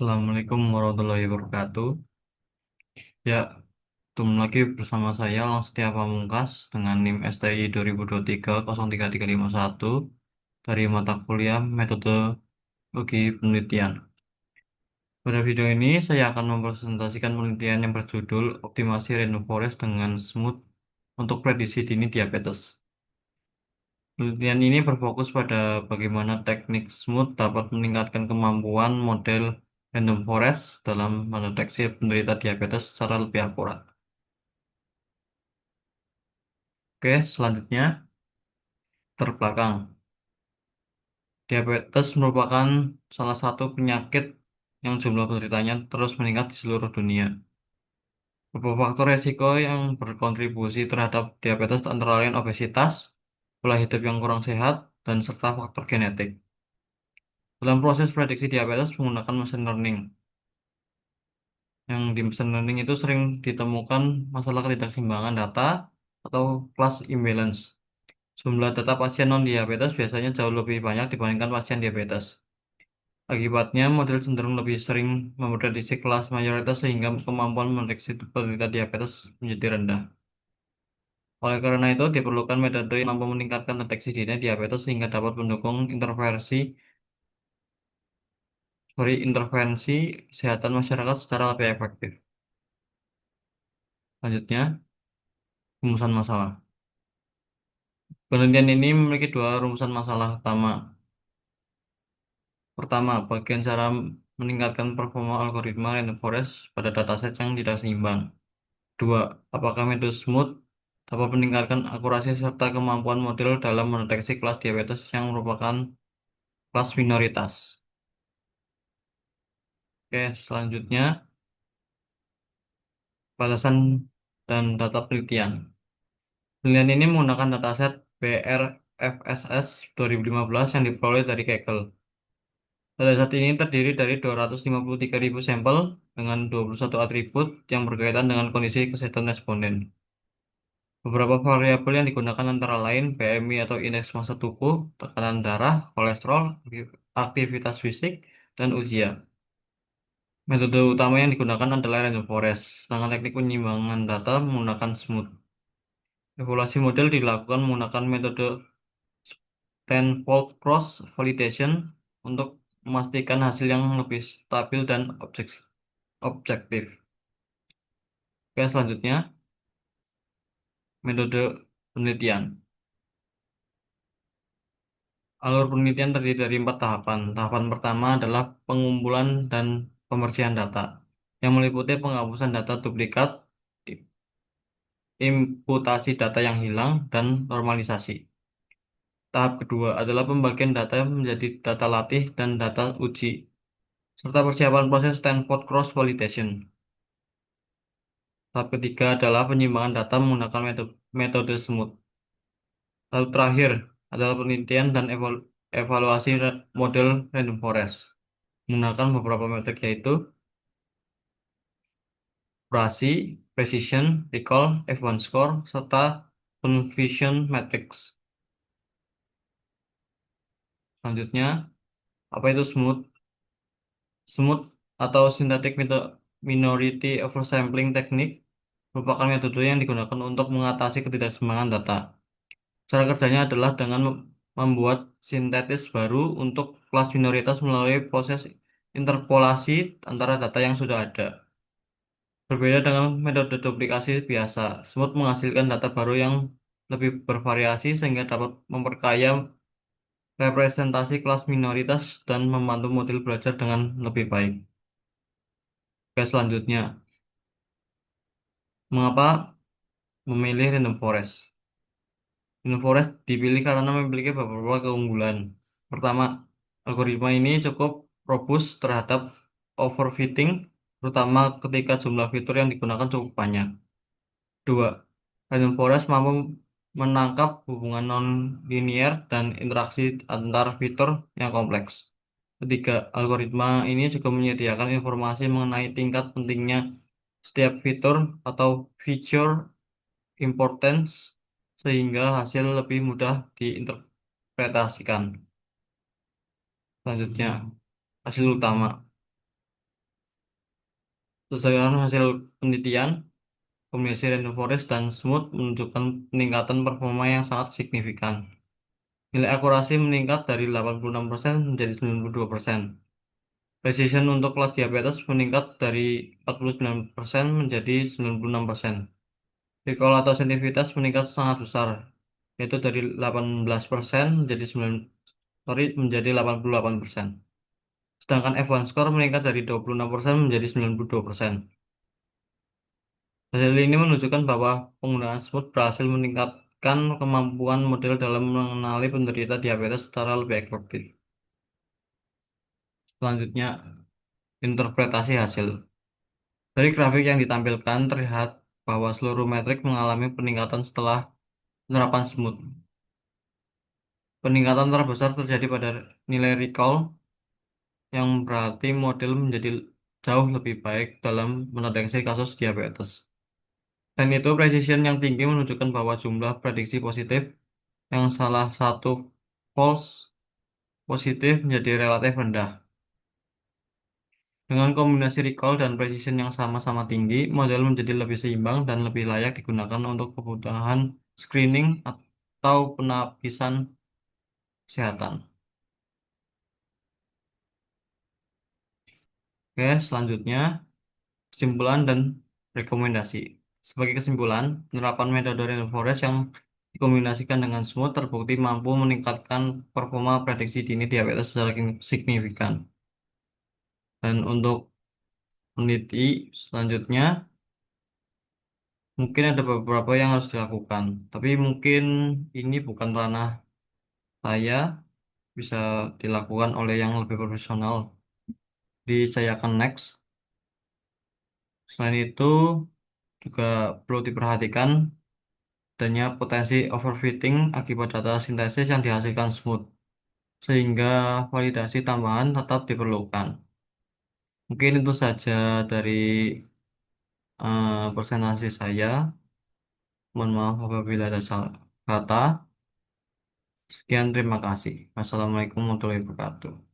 Assalamualaikum warahmatullahi wabarakatuh. Ya, ketemu lagi bersama saya Setia Pamungkas dengan NIM STI 2023 0331 dari mata kuliah Metodologi Penelitian. Pada video ini saya akan mempresentasikan penelitian yang berjudul Optimasi Rainforest dengan Smooth untuk Prediksi Dini Diabetes. Penelitian ini berfokus pada bagaimana teknik smooth dapat meningkatkan kemampuan model random forest dalam mendeteksi penderita diabetes secara lebih akurat. Oke, selanjutnya terbelakang. Diabetes merupakan salah satu penyakit yang jumlah penderitanya terus meningkat di seluruh dunia. Beberapa faktor resiko yang berkontribusi terhadap diabetes antara lain obesitas, pola hidup yang kurang sehat, dan serta faktor genetik. Dalam proses prediksi diabetes menggunakan machine learning. Yang di machine learning itu sering ditemukan masalah ketidakseimbangan data atau class imbalance. Jumlah data pasien non-diabetes biasanya jauh lebih banyak dibandingkan pasien diabetes. Akibatnya, model cenderung lebih sering memprediksi kelas mayoritas sehingga kemampuan mendeteksi penderita diabetes menjadi rendah. Oleh karena itu, diperlukan metode yang mampu meningkatkan deteksi dini diabetes sehingga dapat mendukung intervensi kesehatan masyarakat secara lebih efektif. Selanjutnya, rumusan masalah. Penelitian ini memiliki dua rumusan masalah utama. Pertama, bagian cara meningkatkan performa algoritma random forest pada dataset yang tidak seimbang. Dua, apakah metode smooth dapat meningkatkan akurasi serta kemampuan model dalam mendeteksi kelas diabetes yang merupakan kelas minoritas. Oke, selanjutnya batasan dan data penelitian. Penelitian ini menggunakan dataset BRFSS 2015 yang diperoleh dari Kaggle. Dataset ini terdiri dari 253.000 sampel dengan 21 atribut yang berkaitan dengan kondisi kesehatan responden. Beberapa variabel yang digunakan antara lain BMI atau indeks massa tubuh, tekanan darah, kolesterol, aktivitas fisik, dan usia. Metode utama yang digunakan adalah random forest, sedangkan teknik penyimbangan data menggunakan smooth. Evaluasi model dilakukan menggunakan metode tenfold cross validation untuk memastikan hasil yang lebih stabil dan objektif. Oke, selanjutnya metode penelitian. Alur penelitian terdiri dari 4 tahapan. Tahapan pertama adalah pengumpulan dan pembersihan data, yang meliputi penghapusan data duplikat, i- imputasi data yang hilang, dan normalisasi. Tahap kedua adalah pembagian data menjadi data latih dan data uji, serta persiapan proses Stanford Cross Validation. Tahap ketiga adalah penyimbangan data menggunakan metode smooth. Tahap terakhir adalah penelitian dan evaluasi model random forest menggunakan beberapa metode yaitu akurasi, precision, recall, F1 score, serta confusion matrix. Selanjutnya, apa itu smooth? Smooth atau synthetic minority oversampling technique merupakan metode yang digunakan untuk mengatasi ketidakseimbangan data. Cara kerjanya adalah dengan membuat sintetis baru untuk kelas minoritas melalui proses interpolasi antara data yang sudah ada. Berbeda dengan metode duplikasi biasa, Smooth menghasilkan data baru yang lebih bervariasi sehingga dapat memperkaya representasi kelas minoritas dan membantu model belajar dengan lebih baik. Oke, selanjutnya, mengapa memilih random forest? Random forest dipilih karena memiliki beberapa keunggulan. Pertama, algoritma ini cukup robust terhadap overfitting, terutama ketika jumlah fitur yang digunakan cukup banyak. Dua, random forest mampu menangkap hubungan non-linear dan interaksi antar fitur yang kompleks. Ketiga, algoritma ini juga menyediakan informasi mengenai tingkat pentingnya setiap fitur atau feature importance sehingga hasil lebih mudah diinterpretasikan. Selanjutnya, hasil utama. Berdasarkan hasil penelitian, kombinasi rainforest dan smooth menunjukkan peningkatan performa yang sangat signifikan. Nilai akurasi meningkat dari 86% menjadi 92%. Precision untuk kelas diabetes meningkat dari 49% menjadi 96%. Recall atau sensitivitas meningkat sangat besar, yaitu dari 18% menjadi 9, sorry, menjadi 88%. Sedangkan F1 score meningkat dari 26% menjadi 92%. Hasil ini menunjukkan bahwa penggunaan smooth berhasil meningkatkan kemampuan model dalam mengenali penderita diabetes secara lebih efektif. Selanjutnya, interpretasi hasil. Dari grafik yang ditampilkan terlihat bahwa seluruh metrik mengalami peningkatan setelah penerapan smooth. Peningkatan terbesar terjadi pada nilai recall, yang berarti model menjadi jauh lebih baik dalam mendeteksi kasus diabetes. Dan itu precision yang tinggi menunjukkan bahwa jumlah prediksi positif yang salah satu false positif menjadi relatif rendah. Dengan kombinasi recall dan precision yang sama-sama tinggi, model menjadi lebih seimbang dan lebih layak digunakan untuk kebutuhan screening atau penapisan kesehatan. Oke, selanjutnya kesimpulan dan rekomendasi. Sebagai kesimpulan, penerapan metode rainforest yang dikombinasikan dengan smooth terbukti mampu meningkatkan performa prediksi dini diabetes secara signifikan. Dan untuk peneliti selanjutnya, mungkin ada beberapa yang harus dilakukan. Tapi mungkin ini bukan ranah saya, bisa dilakukan oleh yang lebih profesional. Di saya akan next. Selain itu, juga perlu diperhatikan adanya potensi overfitting akibat data sintesis yang dihasilkan smooth, sehingga validasi tambahan tetap diperlukan. Mungkin itu saja dari presentasi saya. Mohon maaf apabila ada salah kata. Sekian, terima kasih. Wassalamualaikum warahmatullahi wabarakatuh.